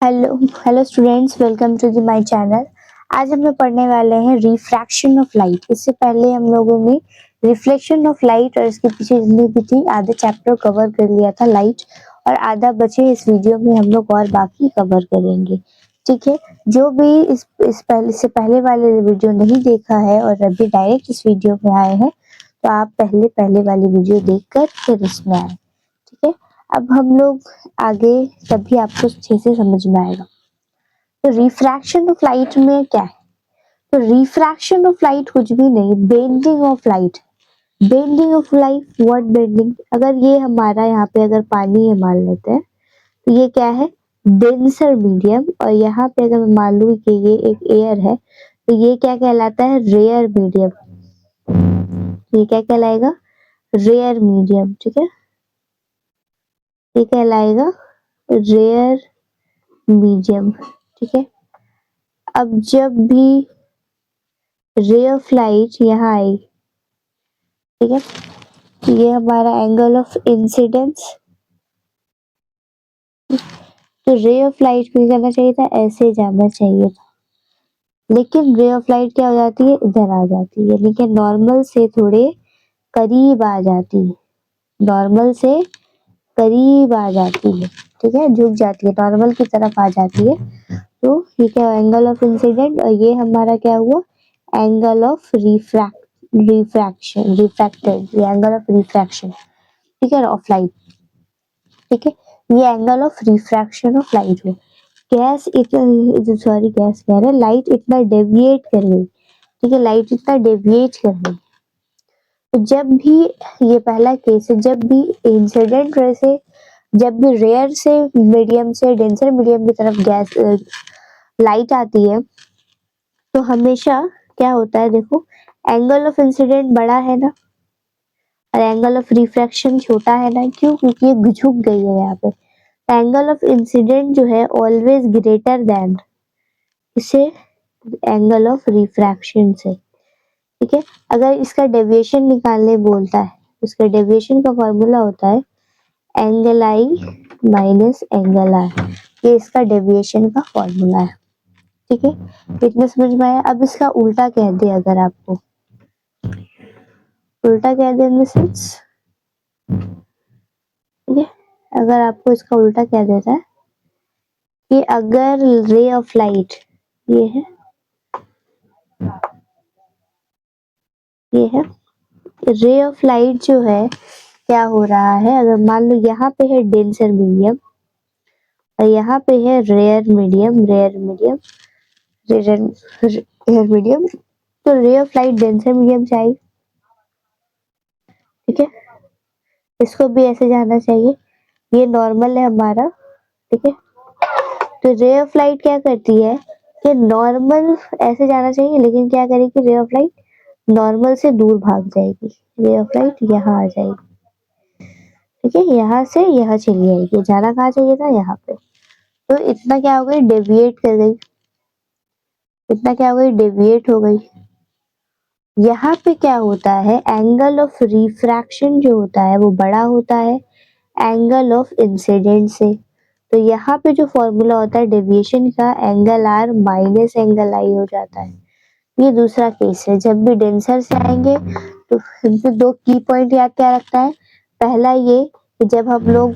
Hello hello students, welcome to the my channel. आज हम लोग पढ़ने वाले हैं रिफ्रैक्शन ऑफ लाइट। इससे पहले हम लोगों ने रिफ्लेक्शन ऑफ लाइट और इसके पीछे जितनी भी थी आधे चैप्टर कवर कर लिया था लाइट, और आधा बचे इस वीडियो में हम लोग और बाकी कवर करेंगे। ठीक है, जो भी इससे पहले वाले वीडियो नहीं देखा है और अभी डायरेक्ट इस वीडियो में आए हैं, तो आप पहले वाली वीडियो देखकर फिर इसमें आए। ठीक है, अब हम लोग आगे तभी आपको अच्छे से समझ में आएगा। तो रिफ्रैक्शन ऑफ लाइट में क्या है? तो रिफ्रैक्शन ऑफ लाइट कुछ भी नहीं, bending of light. Bending of light, what bending? अगर ये हमारा यहाँ पे अगर पानी है मान लेते हैं, तो ये क्या है? Denser medium. और यहाँ पे अगर मैं मान लूँ कि ये एक एयर है, तो ये क्या कहलाता है? Rare medium. ये क्या कहलाएगा? Rare medium. ठीक है, ये कहलाएगा रेयर मीडियम। ठीक है, अब जब भी रे ऑफ लाइट यहाँ आई, ठीक है, तो ये हमारा एंगल ऑफ इंसिडेंस। तो रे ऑफ लाइट को करना चाहिए था, ऐसे जाना चाहिए था, लेकिन रे ऑफ लाइट क्या हो जाती है? इधर आ जाती है, लेकिन नॉर्मल से थोड़े करीब आ जाती है। नॉर्मल से करीब आ जाती है, ठीक है, झुक जाती है, नॉर्मल की तरफ आ जाती है। तो ये क्या? Angle of incident. और ये हमारा क्या हुआ? एंगल ऑफ रिफ्रैक्शन, रिफ्रैक्टेड, ये एंगल ऑफ रिफ्रैक्शन, ठीक है, ऑफ लाइट। ठीक है, ये angle of refraction of light है। गैस इतना, सॉरी गैस कह रहे, लाइट इतना डेविएट कर गई। ठीक है, लाइट इतना डेविएट कर गई। तो जब भी, ये पहला केस है, जब भी इंसिडेंट रे से, जब भी रेयर से मीडियम से डेंसर मीडियम की तरफ गैस लाइट आती है, तो हमेशा क्या होता है? देखो, एंगल ऑफ इंसिडेंट बड़ा है ना, और एंगल ऑफ रिफ्रैक्शन छोटा है ना। क्यों? क्योंकि ये झुक गई है यहाँ पे। एंगल ऑफ इंसिडेंट जो है ऑलवेज ग्रेटर देन इसे एंगल ऑफ रिफ्रैक्शन से। ठीक है, अगर इसका डेविएशन निकालने बोलता है, इसका डेविएशन का फॉर्मूला होता है angle I minus angle R. ये इसका डेविएशन का फॉर्मूला है। ठीक है, इतना समझ में आया। अब इसका उल्टा कह दे, अगर आपको उल्टा कह दे इन द सेंस, ठीक है, अगर आपको इसका उल्टा कह देता है कि अगर रे ऑफ लाइट, ये है, ये है रे ऑफ लाइट जो है, क्या हो रहा है? अगर मान लो यहाँ पे है डेंसर मीडियम और यहाँ पे है rare medium, rare medium, rare medium, तो ray of light denser medium से आई। ठीक है, इसको भी ऐसे जाना चाहिए, ये नॉर्मल है हमारा। ठीक है, तो रे ऑफ लाइट क्या करती है कि नॉर्मल ऐसे जाना चाहिए, लेकिन क्या करेगी? रे ऑफ लाइट नॉर्मल से दूर भाग जाएगी। रे ऑफ लाइट यहाँ आ जाएगी। ठीक है, यहाँ से यहाँ चली जाएगी, जाना कहाँ चाहिए था? यहाँ पे। तो इतना क्या हो गई? डेविएट कर गई। इतना क्या हो गई? डेविएट हो गई। यहाँ पे क्या होता है? एंगल ऑफ रिफ्रैक्शन जो होता है वो बड़ा होता है एंगल ऑफ इंसिडेंट से। तो यहाँ पे जो फॉर्मूला होता है डेविएशन का, एंगल आर माइनस एंगल आई हो जाता है। ये दूसरा केस है। जब भी डेंसर से आएंगे तो इनसे दो की पॉइंट याद क्या रखता है? पहला ये कि जब हम लोग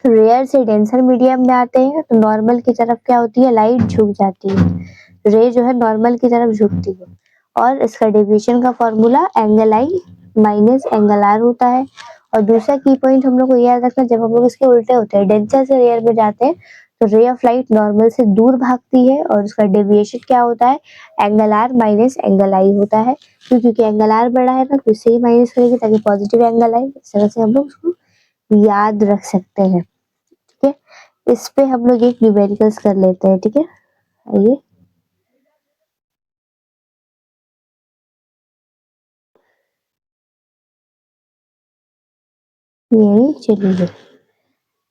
रेयर से डेंसर मीडियम में आते हैं तो नॉर्मल की तरफ क्या होती है? लाइट झुक जाती है, रे जो है नॉर्मल की तरफ झुकती है। और इसका डेविएशन का formula angle I minus angle R होता है। और दूसरा की पॉइंट हम लोग को याद रखना, जब हम लोग इसके उल्टे होते हैं, डेंसर से रेयर में जाते हैं, तो रे ऑफ लाइट नॉर्मल से दूर भागती है और उसका डेविएशन क्या होता है? एंगल आर माइनस एंगल आई होता है। क्योंकि एंगल आर बड़ा है ना, तो इससे ही माइनस करेंगे ताकि पॉजिटिव एंगल आए। इस तरह से हम लोग उसको याद रख सकते हैं। ठीक है, इस पे हम लोग एक न्यूमेरिकल्स कर लेते हैं। ठीक है, आइए, ये चलिए,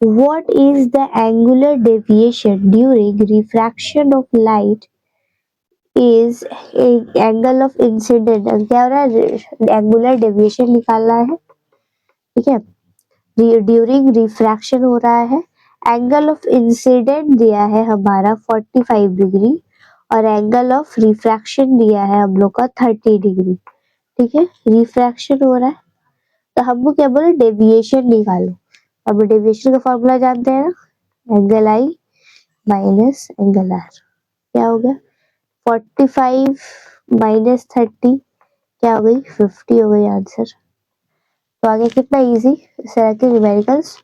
what is the angular deviation during refraction of light is angle of incident? क्या हो रहा है? एंगुलर डेविएशन निकालना है। ठीक है, ड्यूरिंग रिफ्रैक्शन हो रहा है, एंगल ऑफ इंसिडेंट दिया है हमारा 45 डिग्री और एंगल ऑफ रिफ्रैक्शन दिया है हम लोग का 30 डिग्री। ठीक है, रिफ्रैक्शन हो रहा है तो हमको क्या बोले, डेविएशन निकालो। अब डेविएशन का फॉर्मूला जानते हैं ना, angle I minus angle R. क्या हो गया, 45 माइनस 30 क्या हो गई, 50 हो गई आंसर। तो आगे कितना इजी, इस तरह के न्यूमेरिकल्स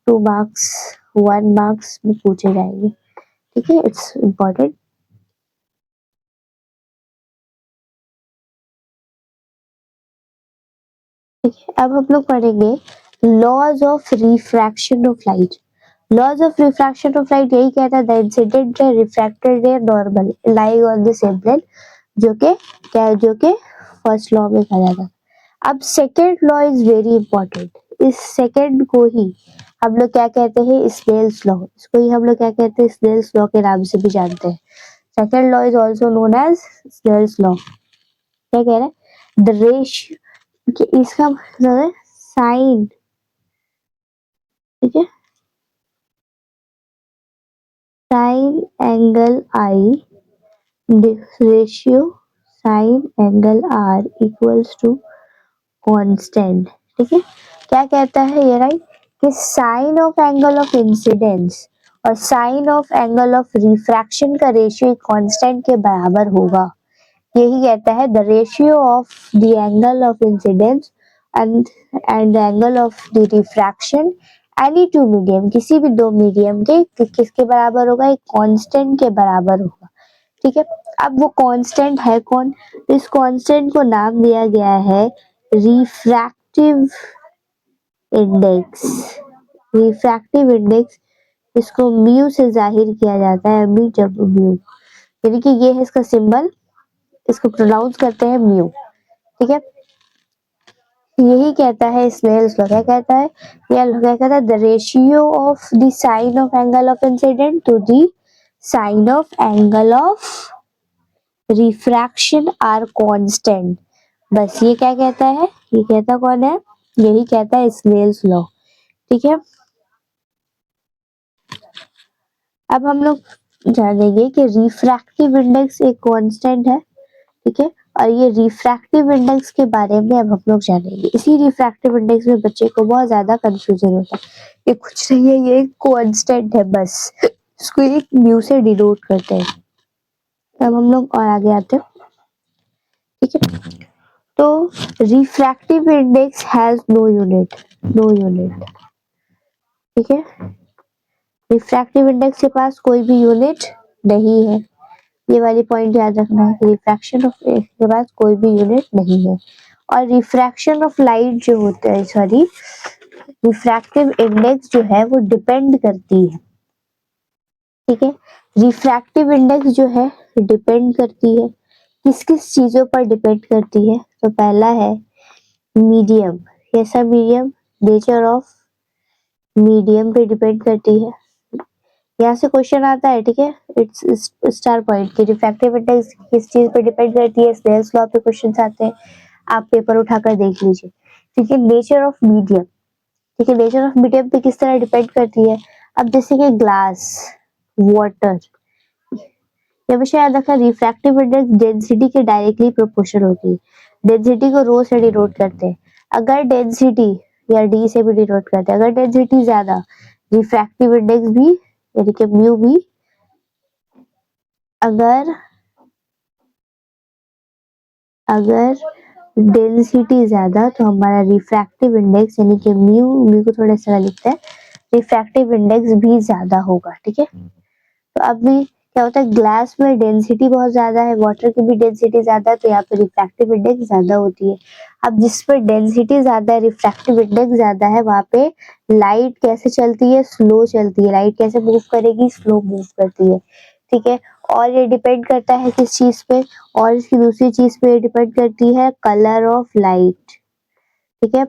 2 मार्क्स 1 मार्क्स में पूछे जाएंगे। ठीक है, इट्स इम्पोर्टेंट। ठीक है, अब हम लोग पढ़ेंगे laws of refraction of light. Laws of refraction of light यही कहता है, the incident ray, refracted ray, normal lying on the same plane, जो के क्या है, जो के फर्स्ट लॉ में कहा जाता है। अब second law is very important. इस सेकेंड को ही हम लोग क्या कहते हैं, स्नेल्स लॉ। इसको ही हम लोग क्या कहते हैं, स्नेल्स लॉ के नाम से भी जानते हैं। Second law is also known as Snell's law. क्या कह रहे हैं, द रेशियो, कि इसका मतलब है साइन। ठीक है, sine angle i ratio sine angle r equals to constant. ठीक है, क्या कहता है ये, राइट, कि sine of angle of incidence और sine of angle of refraction का रेशियो कांस्टेंट के बराबर होगा। यही कहता है the ratio of the angle of incidence and the angle of the refraction any two medium, किसी भी दो मीडियम के किसके बराबर होगा, एक कांस्टेंट के बराबर होगा। ठीक है, अब वो कांस्टेंट है कौन, इस कांस्टेंट को नाम दिया गया है रिफ्रैक्टिव इंडेक्स। रिफ्रैक्टिव इंडेक्स, इसको म्यू से जाहिर किया जाता है, मी डब्ल्यू म्यू, यानी कि ये है इसका सिंबल, इसको प्रोनाउंस करते हैं म्यू। ठीक है, यही कहता है स्नेल्स लॉ, क्या कहता है, यह क्या कहता है, the ratio of the sine of angle of incident to the sine of angle of refraction are constant. बस ये क्या कहता है, ये कहता कौन है, यही कहता है स्नेल्स लॉ। ठीक है, अब हम लोग जानेंगे कि रिफ्रैक्टिव इंडेक्स एक कांस्टेंट है। ठीक है, और ये रिफ्रैक्टिव इंडेक्स के बारे में अब हम लोग जानेंगे। इसी रिफ्रैक्टिव इंडेक्स में बच्चे को बहुत ज्यादा कंफ्यूजन होता है, ये कुछ नहीं है, ये कांस्टेंट है बस, इसको एक म्यू से डिनोट करते हैं। अब हम लोग और आगे आते हैं। ठीक है, तो refractive index has no unit, no unit. ठीक है, रिफ्रैक्टिव इंडेक्स के पास कोई भी यूनिट नहीं है, ये वाली पॉइंट याद रखना है, रिफ्रैक्शन ऑफ के पास कोई भी यूनिट नहीं है। और रिफ्रैक्शन ऑफ लाइट जो होता है, सॉरी, रिफ्रैक्टिव इंडेक्स जो है वो डिपेंड करती है। ठीक है, रिफ्रैक्टिव इंडेक्स जो है डिपेंड करती है, किस किस चीजों पर डिपेंड करती है, तो पहला है मीडियम, कैसा मीडियम, नेचर ऑफ मीडियम पे डिपेंड करती है। यहाँ से क्वेश्चन आता है, ठीक है, इट्स स्टार पॉइंट की रिफ्रैक्टिव इंडेक्स किस चीज पे डिपेंड करती है, स्नेल्स लॉ पे क्वेश्चन आते हैं, आप पेपर उठाकर देख लीजिए। ठीक है, नेचर ऑफ मीडियम, ठीक है, नेचर ऑफ मीडियम पे किस तरह डिपेंड करती है। अब जैसे कि ग्लास, वाटर, ये हमेशा याद रखना, रिफ्रैक्टिव इंडेक्स डेंसिटी के डायरेक्टली प्रोपोर्शनल होती है। डेंसिटी को रो से डिनोट करते हैं, अगर डेंसिटी या डी से भी डिनोट करते हैं, अगर डेंसिटी ज्यादा, रिफ्रैक्टिव इंडेक्स भी यानी कि म्यू भी, अगर अगर डेंसिटी ज्यादा तो हमारा रिफ्रैक्टिव इंडेक्स यानी कि म्यू, म्यू को थोड़ा सा लिखते हैं, रिफ्रैक्टिव इंडेक्स भी ज्यादा होगा। ठीक है, तो अब भी क्या होता है, ग्लास में डेंसिटी बहुत ज्यादा है, वाटर की भी डेंसिटी ज्यादा है, तो यहाँ पे रिफ्रैक्टिव इंडेक्स ज्यादा होती है। अब जिस पर डेंसिटी ज्यादा है, रिफ्रैक्टिव इंडेक्स ज्यादा है, वहां पे लाइट कैसे चलती है, स्लो चलती है, लाइट कैसे मूव करेगी, स्लो मूव करती है। ठीक है, और ये डिपेंड करता है किस चीज पे, और इसकी दूसरी चीज पे डिपेंड करती है कलर ऑफ लाइट। ठीक है,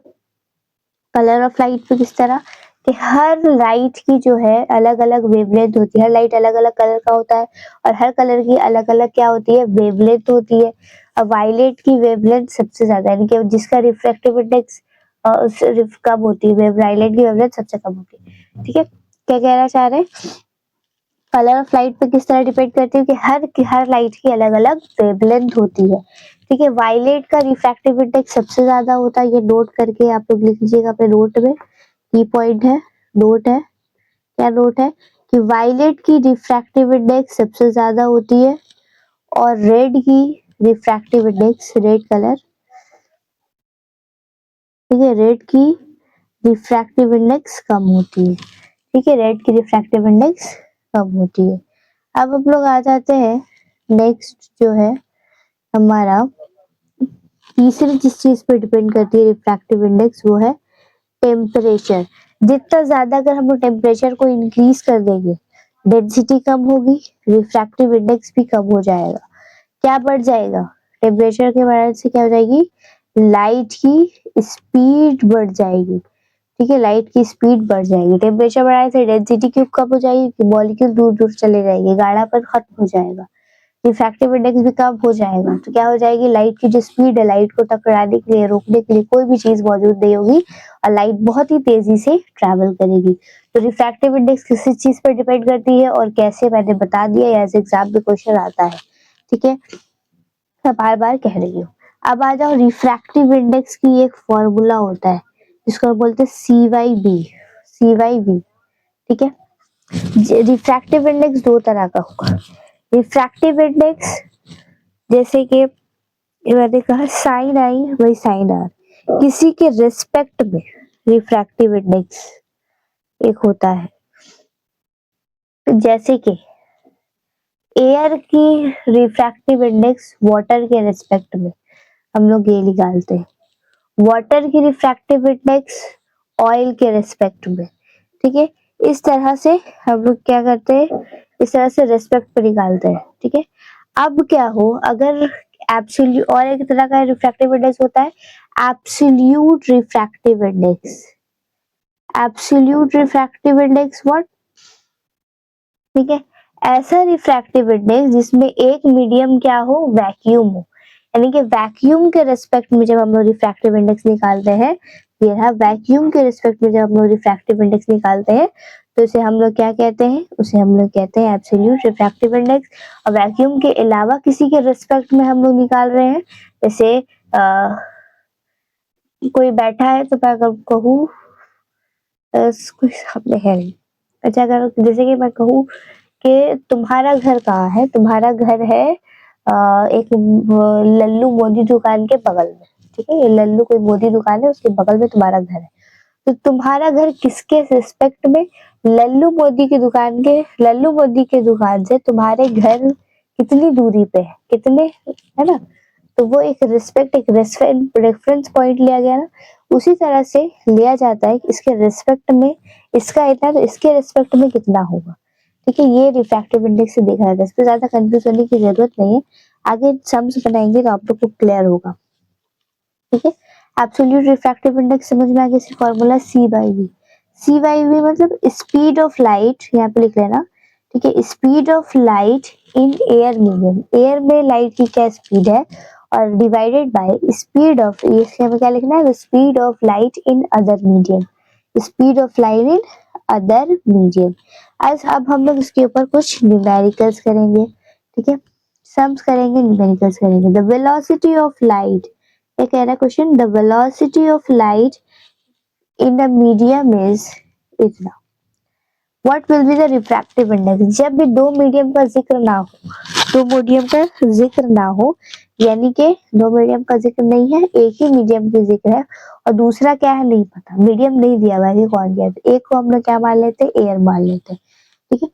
कलर ऑफ लाइट पे किस तरह, कि हर लाइट की जो है अलग अलग वेवलेंथ होती है, हर लाइट अलग अलग कलर का होता है, और हर कलर की अलग अलग क्या होती है, वेवलेंथ होती है। अब वायलेट की वेवलेंथ सबसे ज्यादा, यानी कि जिसका रिफ्रैक्टिव इंडेक्स कम होती है, वायलेट की वेवलेंथ सबसे कम होती है। ठीक है, क्या कहना चाह रहे हैं, कलर ऑफ लाइट पे किस तरह डिपेंड करती है कि हर लाइट की अलग अलग वेवलेंथ होती है। ठीक है, वायलेट का रिफ्रैक्टिव इंडेक्स सबसे ज्यादा होता है, ये नोट करके आप लोग लिख लीजिएगा अपने नोट में, की पॉइंट है, नोट है, क्या नोट है कि वायलेट की रिफ्रैक्टिव इंडेक्स सबसे ज्यादा होती है और रेड की रिफ्रैक्टिव इंडेक्स, रेड कलर, ठीक है, रेड की रिफ्रैक्टिव इंडेक्स कम होती है। ठीक है, रेड की रिफ्रैक्टिव इंडेक्स कम होती है। अब हम लोग आ जाते हैं नेक्स्ट जो है हमारा तीसरी जिस चीज पे डिपेंड करती है रिफ्रैक्टिव इंडेक्स, वो है टेम्परेचर। जितना ज्यादा अगर हम लोग टेम्परेचर को इंक्रीज कर देंगे, डेंसिटी कम होगी, रिफ्रैक्टिव इंडेक्स भी कम हो जाएगा। क्या बढ़ जाएगा, टेम्परेचर के बढ़ने से क्या हो जाएगी, लाइट की स्पीड बढ़ जाएगी। ठीक है, लाइट की स्पीड बढ़ जाएगी, टेम्परेचर बढ़ाने से डेंसिटी क्यों कम हो जाएगी, मॉलिक्यूल दूर दूर चले जाएंगे, गाढ़ापन खत्म हो जाएगा, रिफ्रैक्टिव इंडेक्स भी कम हो जाएगा। तो क्या हो जाएगी, लाइट की जो स्पीड है, लाइट को टकराने के लिए, रोकने के लिए कोई भी चीज मौजूद नहीं होगी और लाइट बहुत ही तेजी से ट्रैवल करेगी। तो रिफ्रैक्टिव इंडेक्स किसी चीज पर डिपेंड करती है और कैसे, मैंने बता दिया, एज एग्जाम में क्वेश्चन आता है। ठीक है, मैं बार बार कह रही हूँ। अब आ जाओ, रिफ्रैक्टिव इंडेक्स की एक फॉर्मूला होता है जिसको हम बोलते हैं CYB, CYB। ठीक है, रिफ्रैक्टिव इंडेक्स दो तरह का होगा। रिफ्रैक्टिव इंडेक्स जैसे कि मैंने कहा साइन आई वही साइन आर, किसी के रिस्पेक्ट में रिफ्रैक्टिव इंडेक्स एक होता है। जैसे कि एयर की रिफ्रैक्टिव इंडेक्स वाटर के रिस्पेक्ट में हम लोग ये निकालते हैं, वाटर की रिफ्रैक्टिव इंडेक्स ऑयल के रिस्पेक्ट में। ठीक है, इस तरह से हम लोग क्या करते हैं, इस तरह से रिस्पेक्ट पे निकालते हैं। ठीक है, अब क्या हो अगर एब्सोल्यूट, और एक तरह का रिफ्रैक्टिव इंडेक्स होता है absolute refractive index, absolute refractive index what, ठीक है, ऐसा रिफ्रैक्टिव इंडेक्स जिसमें एक मीडियम क्या हो, वैक्यूम हो, यानी कि वैक्यूम के रिस्पेक्ट में जब हम लोग रिफ्रैक्टिव इंडेक्स निकालते हैं, ये रहा वैक्यूम के रिस्पेक्ट में जब हम लोग रिफ्रैक्टिव इंडेक्स निकालते हैं, तो इसे हम लोग क्या कहते हैं, उसे हम लोग कहते हैं एब्सोल्यूट रिफ्रैक्टिव इंडेक्स। और वैक्यूम के अलावा किसी के रिस्पेक्ट में हम लोग निकाल रहे हैं, जैसे कोई बैठा है तो मैं अगर कहूँ कोई सामने है नहीं, अच्छा अगर जैसे कि मैं कहूँ कि तुम्हारा घर कहाँ है, तुम्हारा घर है एक लल्लू मोदी दुकान के बगल में। ठीक है, ये लल्लू कोई मोदी दुकान है, उसके बगल में तुम्हारा घर है। तो तुम्हारा घर किसके रिस्पेक्ट में, लल्लू मोदी के दुकान से तुम्हारे घर कितनी दूरी पे है, कितने, है ना, तो वो एक रिस्पेक्ट, एक रेफरेंस पॉइंट लिया गया ना, उसी तरह से लिया जाता है कि इसके रिस्पेक्ट में इसका इतना, तो इसके रिस्पेक्ट में कितना होगा। ठीक है, ये रिफ्रैक्टिव इंडेक्स से देखा जाता है, इस पे ज्यादा कंफ्यूज होने की जरूरत नहीं है, आगे सम्स बनाएंगे तो आप लोग को क्लियर होगा। ठीक है, एब्सोल्यूट रिफ्रैक्टिव इंडेक्स समझ में आ गया, इसकी फॉर्मूला C/V, C/V मतलब स्पीड ऑफ लाइट, यहाँ पे लिख लेना। ठीक है, speed of light in air medium, air में लाइट की क्या स्पीड है, और डिवाइडेड बाय स्पीड ऑफ, इसके हमें क्या लिखना है, speed of light in other medium, speed of light in other medium. आज अब हम लोग इसके ऊपर कुछ न्यूमेरिकल्स करेंगे। ठीक है, सम्स करेंगे, न्यूमेरिकल्स करेंगे। द वेलोसिटी ऑफ लाइट, क्या कह रहा है question, the velocity of light in the medium is इतना, what will be the refractive index, जब भी दो मीडियम का जिक्र ना हो, दो मीडियम का जिक्र ना हो, यानी कि दो मीडियम का जिक्र नहीं है, एक ही मीडियम की जिक्र है और दूसरा क्या है नहीं पता, मीडियम नहीं दिया हुआ है कौन क्या है, तो एक को हम लोग क्या मान लेते हैं, एयर मान लेते हैं। ठीक है,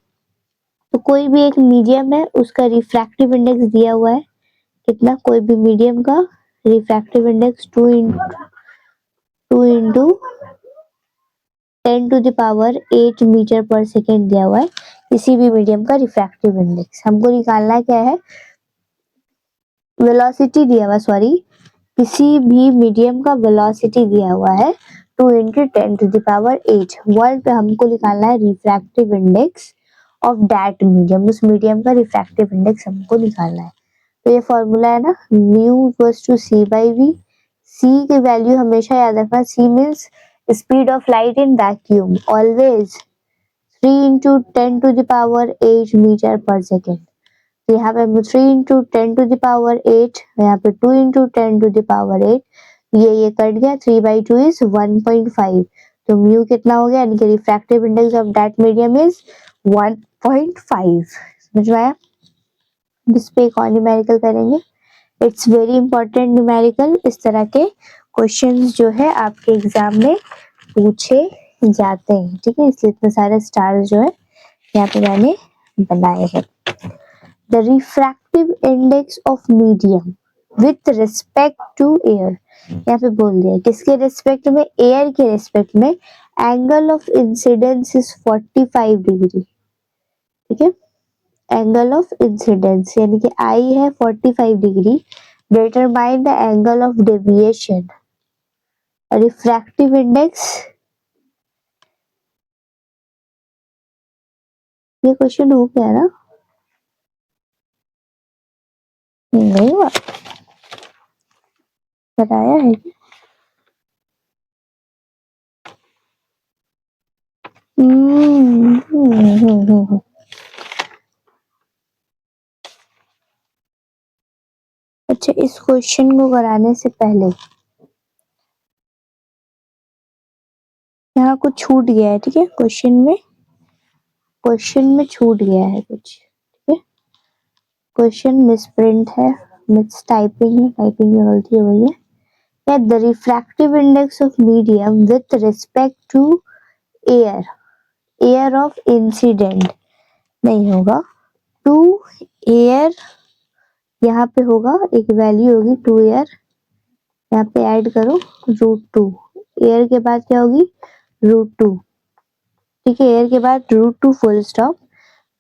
तो कोई भी एक मीडियम है, उसका रिफ्रैक्टिव इंडेक्स दिया हुआ है कितना, कोई भी मीडियम का refractive index 2 into 10⁸ metre per second दिया हुआ है, किसी भी मीडियम का रिफ्रैक्टिव इंडेक्स हमको निकालना क्या है, वेलोसिटी दिया हुआ, सॉरी, किसी भी मीडियम का वेलोसिटी दिया हुआ है 2 × 10⁸ वर्ड पे हमको निकालना है refractive index of that medium, उस मीडियम का रिफ्रैक्टिव इंडेक्स हमको निकालना है। तो ये फॉर्मूला है ना, mu equals to C/V, C की वैल्यू हमेशा याद रखना, C means speed of light in vacuum, always 3 into 10 to the power 8 metre per second. तो यहाँ पे हम 3 into 10 to the power 8, यहाँ पे 2 into 10 to the power 8, ये कट गया, 3 by 2 is 1.5। तो म्यू कितना हो गया, यानी कि refractive index of that medium is 1.5। समझ में आया? इस पे एक और न्यूमेरिकल करेंगे। It's very important numerical. इस तरह के क्वेश्चंस जो है आपके एग्जाम में पूछे जाते हैं, ठीक है, इसलिए इतने सारे स्टार्स जो है यहाँ पे मैंने बनाए हैं। The refractive index of medium with respect to air, यहाँ पे बोल दिया किसके रिस्पेक्ट में, एयर के रिस्पेक्ट में, angle of incidence is 45 degree, ठीक है, एंगल ऑफ इंसिडेंस यानी कि आई है 45 degree, determine the angle of deviation, refractive index. ये क्वेश्चन हो गया ना? नहीं हुआ, बताया है कि अच्छा, इस क्वेश्चन को कराने से पहले यहाँ कुछ छूट गया है, ठीक है, क्वेश्चन में छूट गया है कुछ, ठीक है, क्वेश्चन मिसप्रिंट है, मिस टाइपिंग है, टाइपिंग में गलती हो गई है। The refractive index of medium with respect to air, air of incident नहीं होगा, टू एयर यहाँ पे होगा, एक वैल्यू होगी टू एयर, यहाँ पे ऐड करो √2, एयर के बाद क्या होगी √2, ठीक है, एयर के बाद √2 फुल स्टॉप।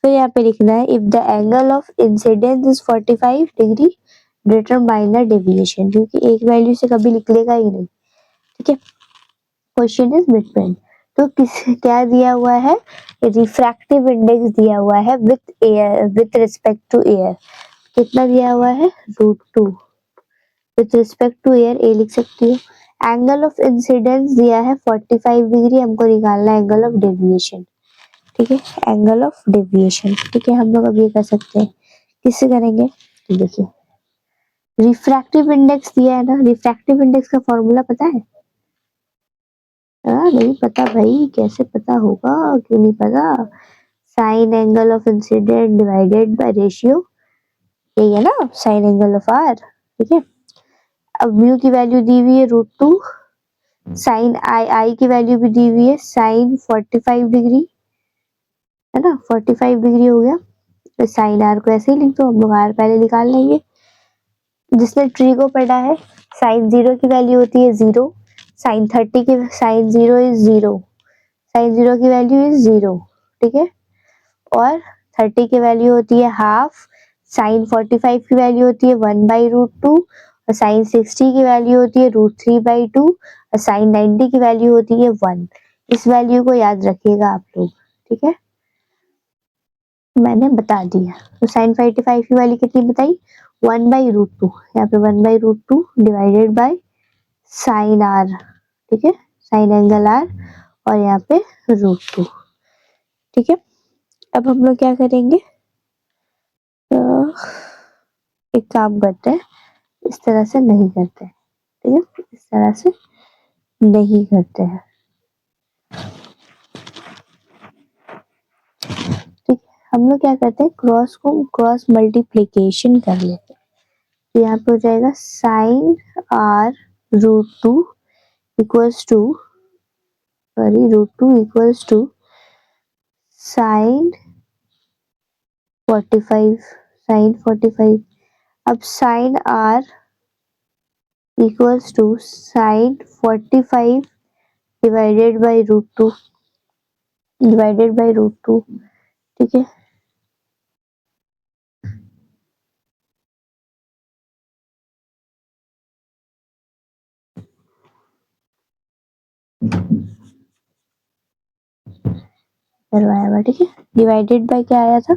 फिर यहाँ पे लिखना है if the angle of incidence is 45 degree determine the deviation, क्योंकि एक वैल्यू से कभी निकलेगा ही नहीं, ठीक है, क्वेश्चन इज मिडपॉइंट। तो किस क्या दिया हुआ है, रिफ्रैक्टिव इंडेक्स दिया हुआ है with air, with respect to air, कितना दिया हुआ है √2, with respect to air A लिख सकती हो। एंगल ऑफ इंसिडेंस दिया है 45 डिग्री, हमको निकालना है एंगल ऑफ डेविएशन, ठीक है, एंगल ऑफ डेविएशन, ठीक है, हम लोग अब ये कर सकते हैं, किससे करेंगे, तो देखिए रिफ्रैक्टिव इंडेक्स दिया है ना, रिफ्रैक्टिव इंडेक्स का फॉर्मूला पता है? नहीं पता भाई, कैसे पता होगा, क्यों नहीं पता, sign angle of incident divided by ratio, यही है ना, साइन एंगल ऑफ आर, ठीक है। अब म्यू की वैल्यू दी हुई है √2, साइन आई की वैल्यू भी दी हुई है साइन 45 डिग्री, है ना, 45 डिग्री हो गया, तो साइन आर को ऐसे ही लिख दो, हम लोग आर पहले निकाल लेंगे। जिसने ट्री को पढ़ा है, साइन 0 की वैल्यू होती है 0, साइन 30 की, साइन 0 इज 0, साइन 0 की वैल्यू इज 0, ठीक है, और 30 की वैल्यू होती है हाफ, साइन 45 की वैल्यू होती है 1/√2, और साइन 60 की वैल्यू होती है √3/2, और साइन 90 की वैल्यू होती है 1। इस वैल्यू को याद रखिएगा आप लोग, ठीक है, मैंने बता दिया। तो साइन 45 की वैल्यू कितनी बताई, 1/√2, यहाँ पे 1/√2 डिवाइडेड बाय साइन आर, ठीक है, साइन एंगल आर, और यहाँ पे √2, ठीक है। अब हम लोग क्या करेंगे, तो एक काम करते हैं, इस तरह से नहीं करते हैं, ठीक है, इस तरह से नहीं करते हैं, ठीक, हम लोग क्या करते हैं, क्रॉस मल्टीप्लीकेशन कर लेते हैं। तो यहाँ पे हो जाएगा sine R √2 equals to, sorry √2 equals to sine 45, sine 45, अब sine R equals to sine 45 divided by √2, divided by √2, ठीक है, करवाया हुआ, ठीक है, डिवाइडेड बाय क्या आया था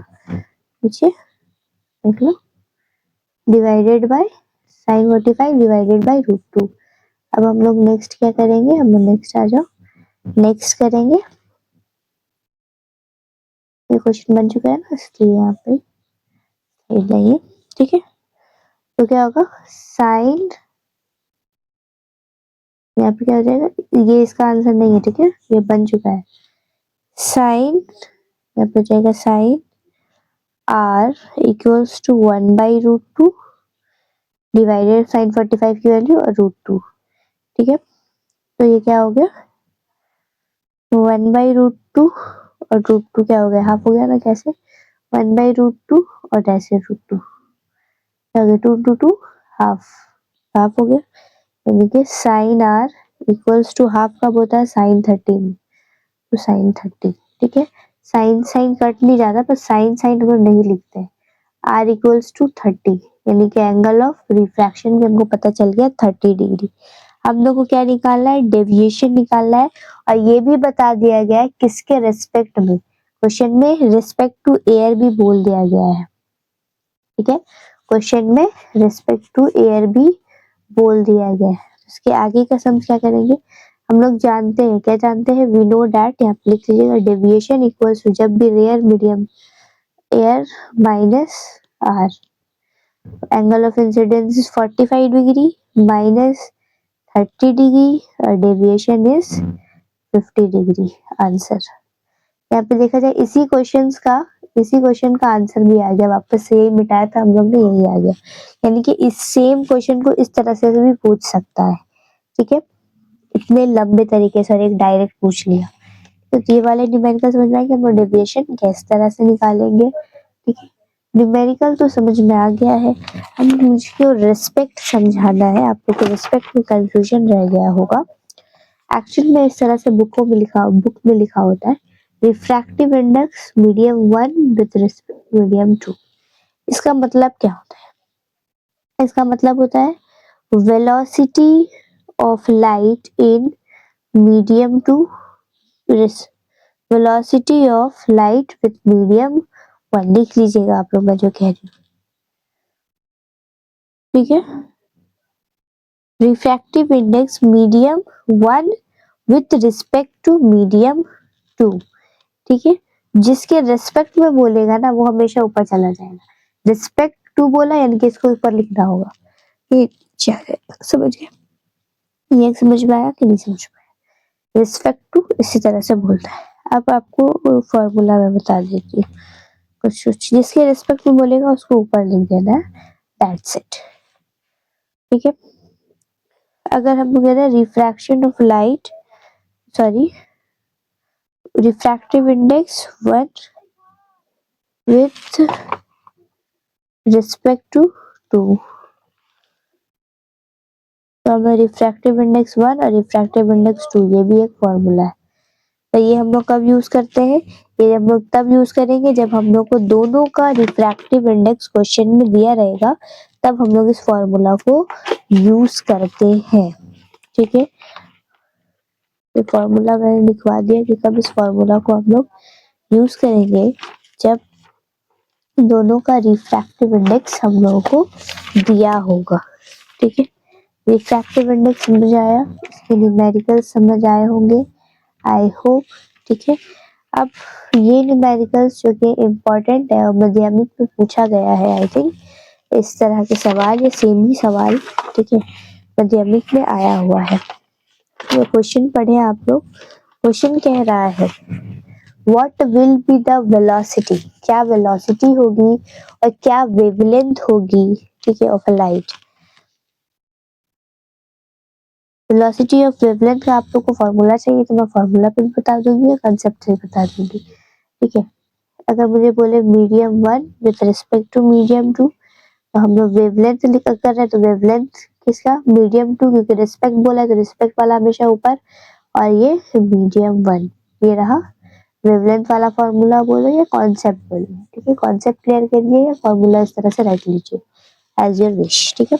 नीचे देख लो, divided by sine 45 divided by √2। अब हम लोग नेक्स्ट क्या करेंगे, हम लोग नेक्स्ट आ जाओ, नेक्स्ट करेंगे ये क्वेश्चन बन चुका है ना, इसलिए यहाँ पे नहीं है, ठीक है। तो क्या होगा, साइन, यहाँ पे क्या हो जाएगा, ये इसका आंसर नहीं है, ठीक है, ये बन चुका है। साइन, यहाँ पे जाएगा sine R equals to 1/√2 divided sine 45 की वैल्यू और √2, ठीक है। तो ये क्या हो गया, 1/√2 और √2 क्या हो गया, हाफ हो गया ना, कैसे 1/√2 और ऐसे √2 क्या हो गया, 2 2 2 हाफ, हाफ हो गया। यानी कि sine R equals to half कब होता है, साइन 30, तो साइन 30, ठीक है। साइन साइन कट नहीं जाता, पर साइन साइन हम लोग नहीं लिखते हैं। आर इक्वल्स टू 30, यानी कि एंगल ऑफ रिफ्रैक्शन भी हमको पता चल गया 30 डिग्री। हम लोग को क्या निकालना है, डेविएशन निकालना है, और ये भी बता दिया गया है किसके रेस्पेक्ट में, क्वेश्चन में रिस्पेक्ट टू एयर भी बोल दिया गया है, ठीक है। क्वेश्चन में रिस्पेक्ट टू एयर भी बोल दिया गया है। इसके आगे का सम क्या करेंगे, हम लोग जानते हैं, क्या जानते हैं, वी नो दैट, यहाँ पे लिख लीजिएगा, डेविएशन इक्वल्स टू, जब भी rare medium air minus R, angle of incidence is 45 degree minus 30 degree और डेविएशन इज 50 डिग्री। आंसर यहाँ पे देखा जाए, इसी क्वेश्चन का आंसर भी आ गया, वापस से यही मिटाया था हम लोग ने, यही आ गया। यानी कि इस सेम क्वेश्चन को इस तरह से भी पूछ सकता है, ठीक है, इतने लंबे तरीके से, और एक डायरेक्ट पूछ लिया। तो ये वाले न्यूमेरिकल समझ में आया कि हम डेविएशन किस तरह से निकालेंगे, ठीक है। न्यूमेरिकल तो समझ में आ गया है, हम मुझको रिस्पेक्ट समझाना है, आप लोग को रिस्पेक्ट में कंफ्यूजन रह गया होगा। एक्चुअल में इस तरह से बुक में लिखा होता है, refractive index medium 1 with respect medium 2। इसका मतलब क्या होता है, इसका मतलब होता है velocity of light in medium 2, velocity of light with medium 1, लिख लीजिएगा आप लोग मैं जो कह रही हूँ, ठीक है। Refractive index medium 1 with respect to medium 2, ठीक है। जिसके रेस्पेक्ट में बोलेगा ना, वो हमेशा ऊपर चला जाएगा। रिस्पेक्ट टू बोला यानी कि इसको ऊपर लिखना होगा, ये समझ गए, ये समझ में आया कि नहीं समझ में आया। रिस्पेक्ट टू इसी तरह से बोलता है। अब आपको फॉर्मूला में बता देती हूँ, कुछ जिसके रेस्पेक्ट में बोलेगा उसको ऊपर लिख देना है, दैट्स इट, ठीक है। अगर हम कहते हैं refraction of light, sorry, refractive index 1 with respect to 2, तो हमें रिफ्रैक्टिव इंडेक्स 1 और रिफ्रैक्टिव इंडेक्स 2, ये भी एक फॉर्मूला है। तो ये हम लोग कब यूज करते हैं, ये हम लोग तब यूज करेंगे जब हम लोग को दोनों का रिफ्रैक्टिव इंडेक्स क्वेश्चन में दिया रहेगा, तब हम लोग इस फॉर्मूला को यूज करते हैं, ठीक है। ये फॉर्मूला मैंने लिखवा दिया कि कब इस फॉर्मूला को हम लोग यूज करेंगे, जब दोनों का रिफ्रैक्टिव इंडेक्स हम लोगों को दिया होगा, ठीक है। रिफ्रैक्टिव इंडेक्स समझ आया, इसके न्यूमेरिकल समझ आए होंगे, आई होप, ठीक है। अब ये न्यूमेरिकल्स जो कि इम्पोर्टेंट है और माध्यमिक में पूछा गया है, आई थिंक इस तरह के सवाल, ये सेम ही सवाल, ठीक है, माध्यमिक में आया हुआ है। ये क्वेश्चन पढ़े आप लोग। क्वेश्चन कह रहा है what will be the velocity, क्या वेलोसिटी होगी और क्या वेवलेंथ होगी, ठीक है, of a light. Velocity of wavelength का आप लोग को फॉर्मूला चाहिए तो मैं फॉर्मूला पे भी बता दूंगी और कंसेप्ट से बता दूंगी, ठीक है। अगर मुझे बोले medium 1 with respect to medium 2, तो हम लोग वेवलेंथ निकल कर रहे हैं, तो वेवलेंथ किसका, मीडियम 2, क्योंकि रिस्पेक्ट बोला है तो रिस्पेक्ट वाला हमेशा ऊपर, और ये मीडियम 1, ये रहा वेवलेंथ वाला फॉर्मूला, बोलो या कॉन्सेप्ट बोलो, ठीक है। कॉन्सेप्ट क्लियर करिए या फॉर्मूला इस तरह से रख लीजिए, एज योर विश, ठीक है।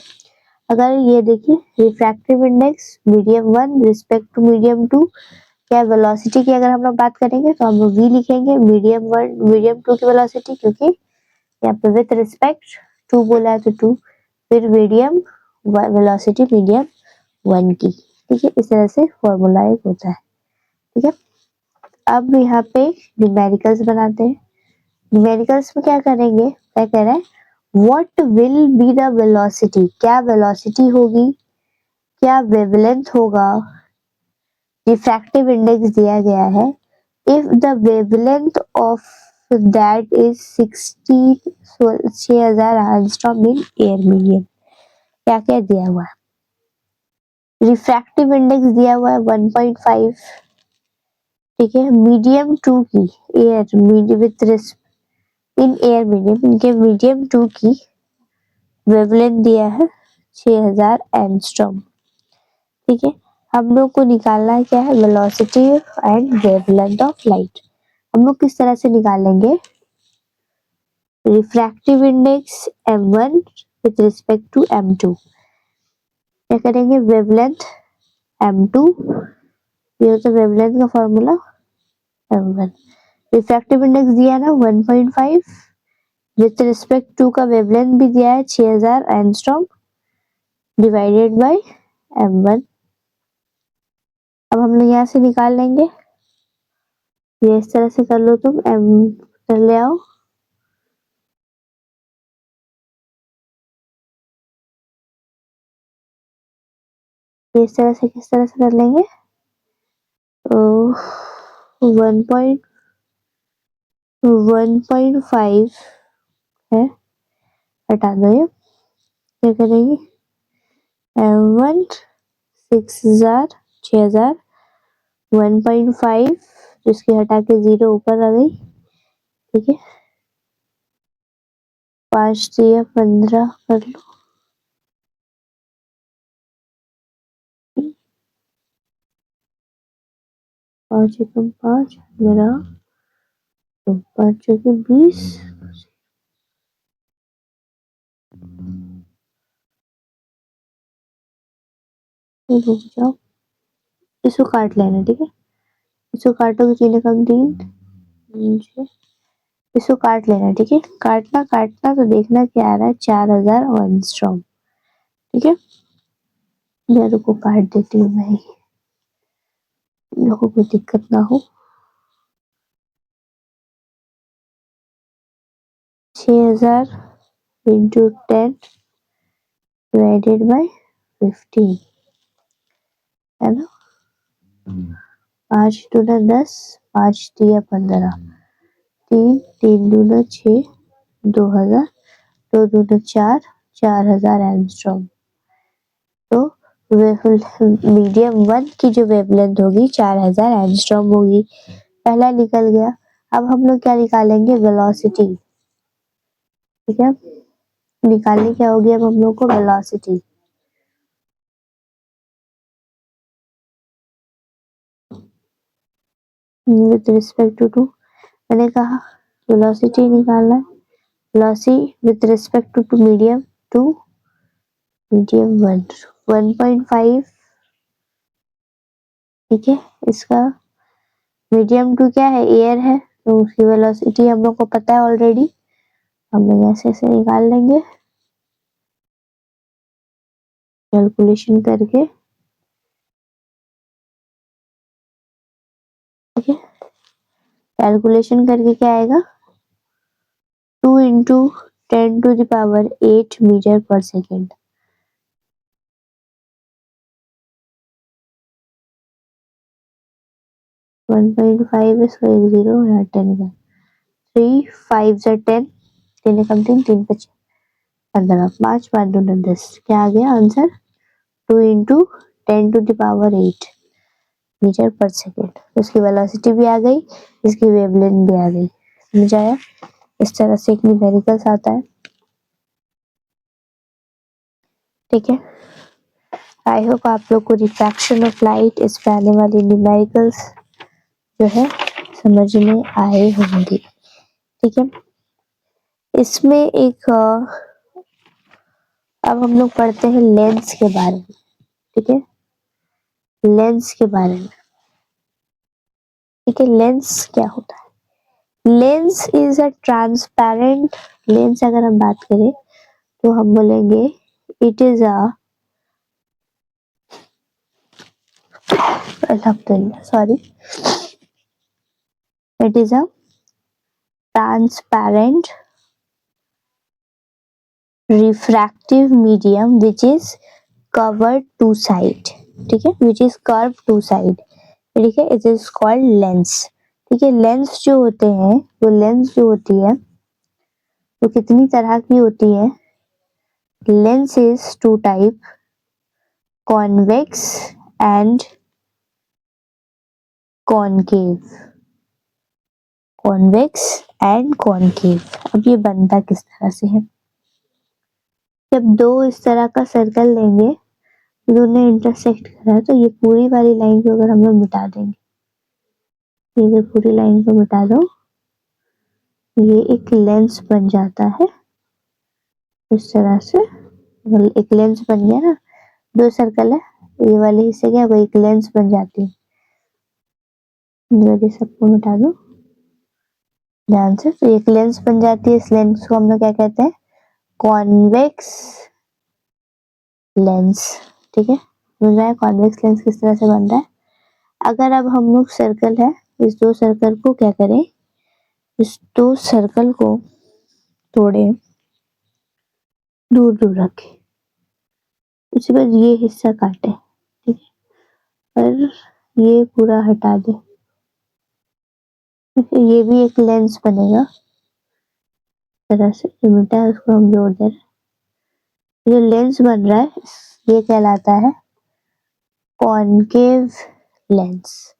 अगर ये देखिए refractive index medium 1 respect to medium 2, क्या वेलोसिटी की अगर हम लोग बात करेंगे तो हम v लिखेंगे, मीडियम 1 मीडियम 2 की वेलोसिटी, क्योंकि यहाँ पे विथ रिस्पेक्ट 2 बोला है तो 2, फिर मीडियम वेलोसिटी मीडियम 1 की, ठीक है। इस तरह से फॉर्मूला एक होता है, ठीक है। अब यहाँ पे न्यूमेरिकल्स बनाते हैं, न्यूमेरिकल्स में क्या करेंगे, क्या कह रहा है, what will be the velocity, क्या वेलोसिटी होगी, क्या वेवलेंथ होगा, रिफ्रैक्टिव इंडेक्स दिया गया है, if the wavelength of that is 6000 angstrom in air medium. क्या क्या दिया हुआ है, रिफ्रैक्टिव इंडेक्स दिया हुआ है 1.5, ठीक है, मीडियम 2 की, air medium with in air medium, इनके मीडियम 2 की वेवलेंथ दिया है 6000 एंगस्ट्रॉम, ठीक है। हम लोग को निकालना है क्या है, velocity and wavelength of light. हम लोग किस तरह से निकालेंगे, refractive index m1 with respect to m2, क्या करेंगे, वेवलेंथ m2, ये होता है वेवलेंथ का फॉर्मूला m1, रिफ्रैक्टिव इंडेक्स दिया है ना 1.5, विथ रिस्पेक्ट टू का वेवलेंथ भी दिया है 6000 एंगस्ट्रॉम, डिवाइडेड बाय m1। अब हम लोग यहाँ से निकाल लेंगे, ये इस तरह से कर लो, तुम m कर ले आओ, ये इस तरह से किस तरह से कर लेंगे, 1.5 है, हटा दो ये, क्या करेंगे, m1 6000 6000 1.5, जिसकी हटा के 0 ऊपर आ गई, ठीक है, 5 दिया 15 कर लो, 5 एकम 5 मेरा, तो 5 चौके 20, रुक जाओ, इसको काट लेना, ठीक है, इसको काटोगे 3 एकम 3, इसको काट लेना, ठीक है, काटना काटना तो देखना क्या आ रहा है, 4000 एंगस्ट्रॉम, ठीक है। मैं रुको काट देती हूँ, मैं लोगों को दिक्कत ना हो, 6000 इंटू 10 डिवाइडेड बाय 15, है ना, 5 दूना 10, 5 दिया 15, 3 3 दूना 6, 2000, 2 दूना 4, 4000 एंगस्ट्रॉम। तो मीडियम 1 की जो वेवलेंथ होगी 4000 एंगस्ट्रॉम होगी, पहला निकल गया। अब हम लोग क्या निकालेंगे, वेलोसिटी, ठीक है, निकालनी क्या होगी अब हम लोग को, वेलोसिटी, विद रिस्पेक्ट टू, मैंने कहा वेलोसिटी निकालना है, velocity with respect to medium 2, medium 1, 1.5, ठीक है, इसका मीडियम 2 क्या है, एयर है, तो उसकी वेलोसिटी हम लोग को पता है ऑलरेडी, हम लोग ऐसे ऐसे निकाल लेंगे कैलकुलेशन करके, ठीक है, कैलकुलेशन करके क्या आएगा, 2 इंटू 10⁸ मीटर पर सेकेंड, 1.5 इसको 1 0 यहाँ 10 का 3 5 जा 10, 3 एकम 3 3 5 15, 5 5 दूना 10, क्या आ गया answer, 2 into 10⁸ metre per second, उसकी वेलोसिटी भी आ गई, इसकी वेवलेंथ भी आ गई, समझ आया, इस तरह से एक न्यूमेरिकल्स आता है, ठीक है। आई होप आप लोग को रिफ्रैक्शन ऑफ लाइट इस पे आने वाली न्यूमेरिकल्स जो है समझ में आए होंगे, ठीक है। इसमें एक अब हम लोग पढ़ते हैं लेंस के बारे में, ठीक है, लेंस के बारे में, ठीक है, लेंस क्या होता है, lens is a transparent, lens अगर हम बात करें तो हम बोलेंगे it is a, sorry, it is a transparent refractive medium which is covered two side, ठीक है, which is curved two side, ठीक है, it is called lens। ठीक है, लेंस जो होते हैं, वो लेंस जो होती है वो कितनी तरह की होती है? Lens is two type, convex and concave, convex and concave. अब ये बनता किस तरह से है? जब दो इस तरह का सर्कल लेंगे, दोनों इंटरसेक्ट कर रहा है, तो ये पूरी वाली लाइन को अगर हम लोग मिटा देंगे, ये पूरी लाइन को मिटा दो, ये एक लेंस बन जाता है इस तरह से। एक लेंस बन गया ना, दो सर्कल है, ये वाले हिस्से क्या, वो एक लेंस बन जाती है। ये सबको मिटा दो ध्यान से, तो एक लेंस बन जाती है। इस लेंस को हम लोग क्या कहते हैं? Convex lens. ठीक है, समझ रहा है कॉन्वेक्स लेंस किस तरह से बन रहा है? अगर अब हम लोग सर्कल है, इस दो सर्कल को क्या करें, इस दो सर्कल को थोड़े दूर दूर रखें, उसके बाद ये हिस्सा काटे, ठीक है, और ये पूरा हटा दे, ये भी एक लेंस बनेगा इस तरह से। जो मिटा है उसको हम जोड़ दे रहे हैं, जो लेंस बन रहा है ये कहलाता है कॉनकेव लेंस,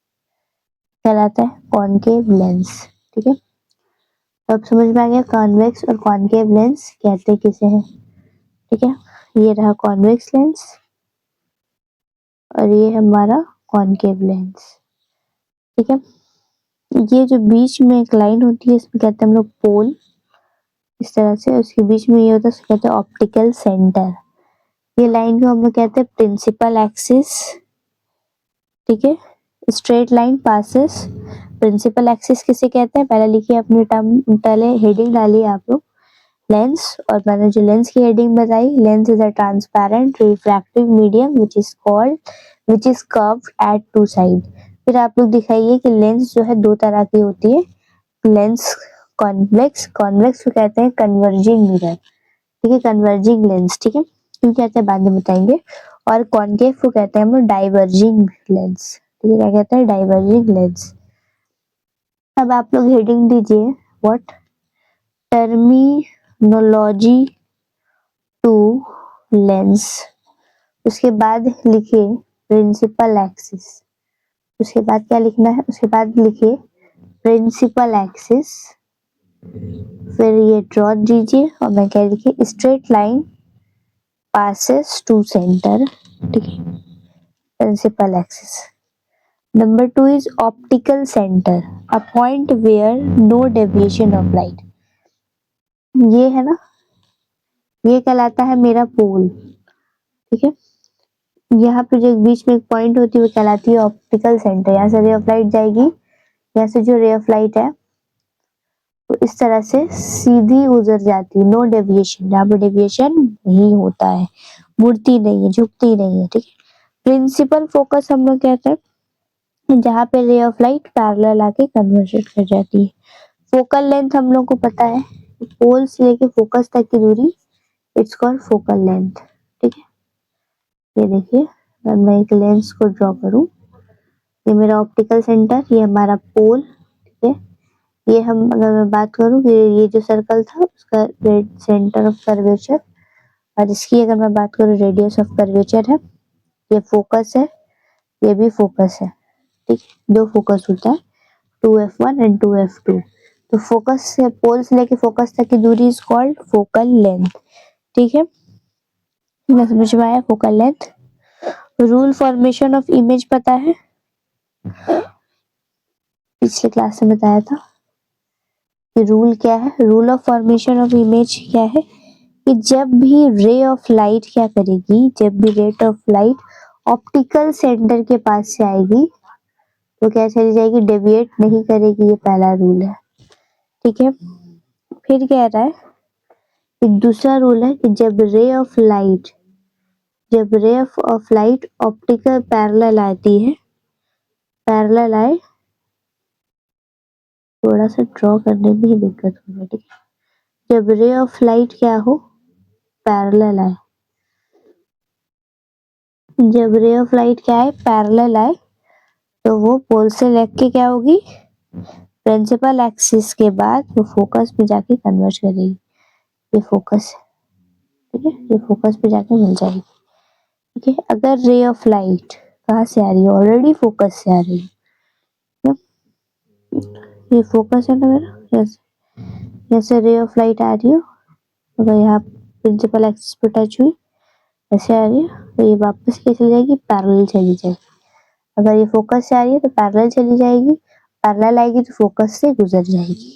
कहलाता है कॉनकेव लेंस। ठीक है, तो अब समझ में आ गया कॉन्वेक्स और कॉनकेव लेंस कहते किसे हैं। ठीक है, ये रहा कॉन्वेक्स लेंस और ये हमारा कॉनकेव लेंस। ठीक है, ये जो बीच में एक लाइन होती है इसमें कहते हैं हम लोग पोल, इस तरह से उसके बीच में ये होता है, उसको कहते हैं ऑप्टिकल सेंटर। ये लाइन को हम लोग कहते हैं प्रिंसिपल एक्सिस। ठीक है, straight line passes, principal axis किसे कहते हैं? पहले लिखिए अपनी टर्म, पहले हेडिंग डालिए आप लोग लेंस, और मैंने जो लेंस की हेडिंग बताई, lens is a transparent refractive medium which is curved at two side. फिर आप लोग दिखाइए कि लेंस जो है दो तरह की होती है, लेंस कॉन्वेक्स, कॉन्वेक्स को कहते हैं कन्वर्जिंग मिरर, ठीक है, कन्वर्जिंग लेंस। ठीक है, क्यों कहते हैं बाद में बताएंगे। और कॉनकेव को कहते हैं हम लोग डाइवर्जिंग लेंस, ठीक है, क्या कहते हैं? Diverging lens. अब आप लोग हेडिंग दीजिए व्हाट टर्मिनोलॉजी टू लेंस, उसके बाद लिखिए प्रिंसिपल एक्सिस, उसके बाद क्या लिखना है? उसके बाद लिखिए प्रिंसिपल एक्सिस, फिर ये ड्रॉ दीजिए और मैं क्या लिखिए straight line passes to center, ठीक है, principal axis. Number 2 is optical center, a point where no deviation of light। ये है ना, ये कहलाता है मेरा पोल। ठीक है, यहाँ पे जो बीच में एक पॉइंट होती है वो कहलाती है ऑप्टिकल सेंटर। यहाँ से रे ऑफ लाइट जाएगी, यहाँ से जो रे ऑफ लाइट है वो इस तरह से सीधी गुजर जाती है, नो डेविएशन, जहाँ पे डेविएशन नहीं होता है, मुड़ती नहीं है, झुकती नहीं है। ठीक है, प्रिंसिपल फोकस हम लोग कहते हैं जहाँ पे रे ऑफ लाइट पैरेलल आके कन्वर्जन कर जाती है। फोकल लेंथ हम लोग को पता है, पोल से लेके फोकस तक की दूरी, इट्स कॉल्ड फोकल लेंथ। ठीक है, ये देखिए अगर मैं एक लेंस को ड्रॉ करूं, ये मेरा ऑप्टिकल सेंटर, ये हमारा पोल। ठीक है, ये हम अगर मैं बात करूं कि ये जो सर्कल था उसका सेंटर ऑफ कर्वेचर, और इसकी अगर मैं बात करूं रेडियस ऑफ कर्वेचर है, ये फोकस है, ये भी फोकस है। ठीक है, दो फोकस होता है 2f1 एंड 2f2। तो फोकस से पोल से लेके फोकस तक की दूरी इज कॉल्ड फोकल लेंथ। ठीक है, ना समझ में आया focal length. Rule formation of image पता है, पिछले क्लास में बताया था कि रूल क्या है। Rule of formation of image क्या है कि जब भी रे ऑफ लाइट क्या करेगी, जब भी rate of light optical centre के पास से आएगी तो क्या चली जाएगी, डेविएट नहीं करेगी, ये पहला रूल है। ठीक है, फिर कह रहा है एक दूसरा रूल है कि जब रे ऑफ लाइट ऑप्टिकल पैरेलल आती है, पैरेलल आए थोड़ा सा ड्रॉ करने में ही दिक्कत हो रही है, ठीक है। जब रे ऑफ लाइट क्या हो, पैरेलल आए, जब रे ऑफ लाइट क्या है, पैरेलल आए, तो वो पोल से लग के क्या होगी, प्रिंसिपल एक्सिस के बाद वो फोकस में जाके कन्वर्ज करेगी। ये फोकस है, ठीक है, ये फोकस पे जाके मिल जाएगी, ठीक है। अगर रे ऑफ लाइट कहाँ से आ रही है, ऑलरेडी फोकस से आ रही है, ये फोकस है ना मेरा, जैसे रे ऑफ लाइट आ रही हो, अगर यहाँ प्रिंसिपल एक्सिस पे टच हुई, ऐसे आ रही है, तो ये वापस कैसे चली जाएगी, पैरेलल चली जाएगी। अगर ये फोकस से आ रही है तो पैरेलल चली जाएगी, पैरेलल आएगी तो फोकस से गुजर जाएगी।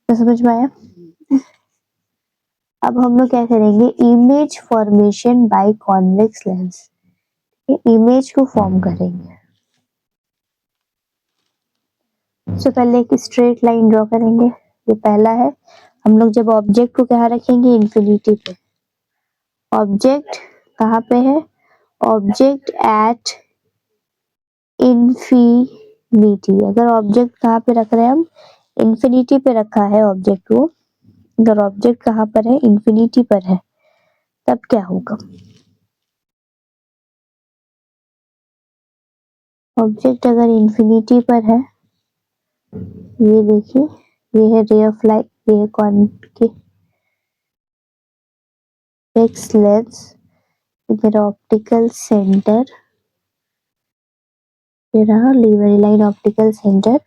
तो समझ में आया। अब हम लोग क्या करेंगे, image formation by convex lens, image को फॉर्म करेंगे। सबसे पहले एक स्ट्रेट लाइन ड्रॉ करेंगे, ये पहला है। हम लोग जब ऑब्जेक्ट को कहाँ रखेंगे, इन्फिनिटी पे। ऑब्जेक्ट कहाँ पे है, ऑब्जेक्ट एट इन्फिनिटी। अगर ऑब्जेक्ट कहाँ पे रख रहे हैं हम, इन्फिनिटी पे रखा है ऑब्जेक्ट को, अगर ऑब्जेक्ट कहाँ पर है, इन्फिनिटी पर है, तब क्या होगा, ऑब्जेक्ट अगर इन्फिनिटी पर है, ये देखिए, ये है रे ऑफ लाइट, ये है कॉन्वेक्स लेंस, इधर ऑप्टिकल सेंटर, ये रहा लीवरी लाइन ऑप्टिकल सेंटर,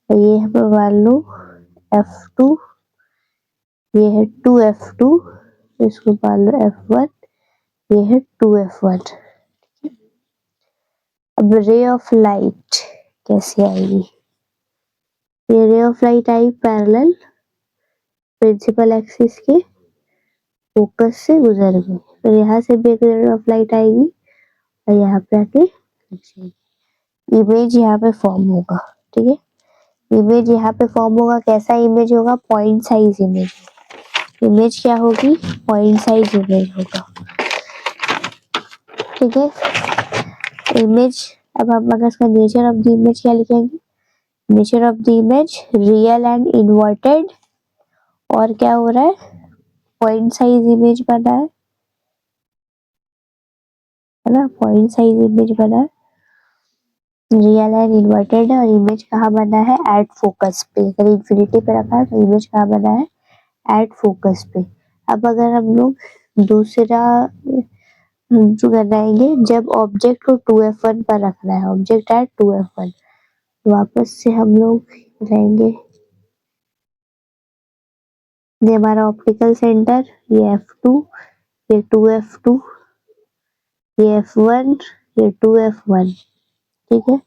ये है मान लो F2, ये है 2F2, इसको मान लो F1, ये है 2F1। अब रे ऑफ लाइट कैसे आएगी, ये रे ऑफ लाइट आई पैरेलल प्रिंसिपल एक्सिस के, फोकस से गुजर गई, फिर यहाँ से भी एक रे ऑफ लाइट आएगी और यहाँ पे आके लग जाएगी। इमेज यहाँ पे फॉर्म होगा, ठीक है, इमेज यहाँ पे फॉर्म होगा। कैसा इमेज होगा, पॉइंट साइज इमेज, इमेज क्या होगी, पॉइंट साइज इमेज होगा, ठीक है। इमेज, अब हम अगर इसका नेचर ऑफ द इमेज क्या लिखेंगे, nature of the image real and inverted, और क्या हो रहा है, पॉइंट साइज इमेज बना है ना, पॉइंट साइज इमेज बना है, रियल एंड इन्वर्टेड है, और इमेज कहाँ बना है, एट फोकस पे। अगर इन्फिनिटी पे रखा है तो इमेज कहाँ बना है, एट फोकस पे। अब अगर हम लोग दूसरा जो बनाएंगे, जब ऑब्जेक्ट को 2F1 पर रखना है, ऑब्जेक्ट एट 2F1, वापस से हम लोग रहेंगे, ये हमारा ऑप्टिकल सेंटर, ये F2, ये 2F2, ये F1, ये 2F1, ठीक है।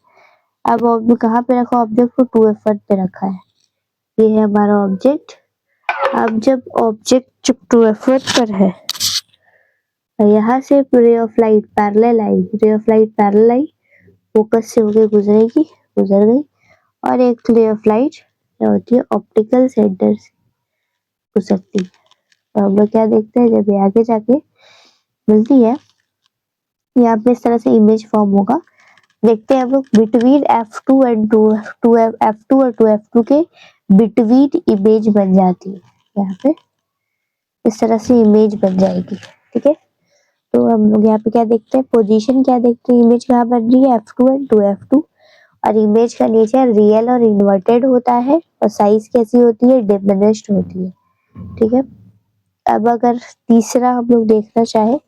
अब कहाँ पे रखा, ऑब्जेक्ट को 2F1 पे रखा है, ये है हमारा ऑब्जेक्ट। अब जब ऑब्जेक्ट जब 2F1 पर है, यहाँ से रे ऑफ लाइट पैरेलल आई, रे of light parallel I, focus से होके गुजरेगी, गुजर गई, और एक रे ऑफ लाइट क्या होती है, ऑप्टिकल सेंटर से गुजरती है। तो हम लोग क्या देखते हैं, जब ये आगे जाके मिलती है, यहाँ पे इस तरह से इमेज फॉर्म होगा। देखते हैं हम लोग बिटवीन F2 एंड 2 F2 और 2F2 के बिटवीन इमेज बन जाती है, यहाँ पे इस तरह से इमेज बन जाएगी, ठीक है। तो हम लोग यहाँ पे क्या देखते हैं, पोजीशन क्या देखते हैं, इमेज कहाँ बन रही है, F2 एंड 2F2, और इमेज का नेचर रियल और इन्वर्टेड होता है, और साइज कैसी होती है, डिमिनिश्ड होती है, ठीक है। अब अगर तीसरा हम लोग देखना चाहे,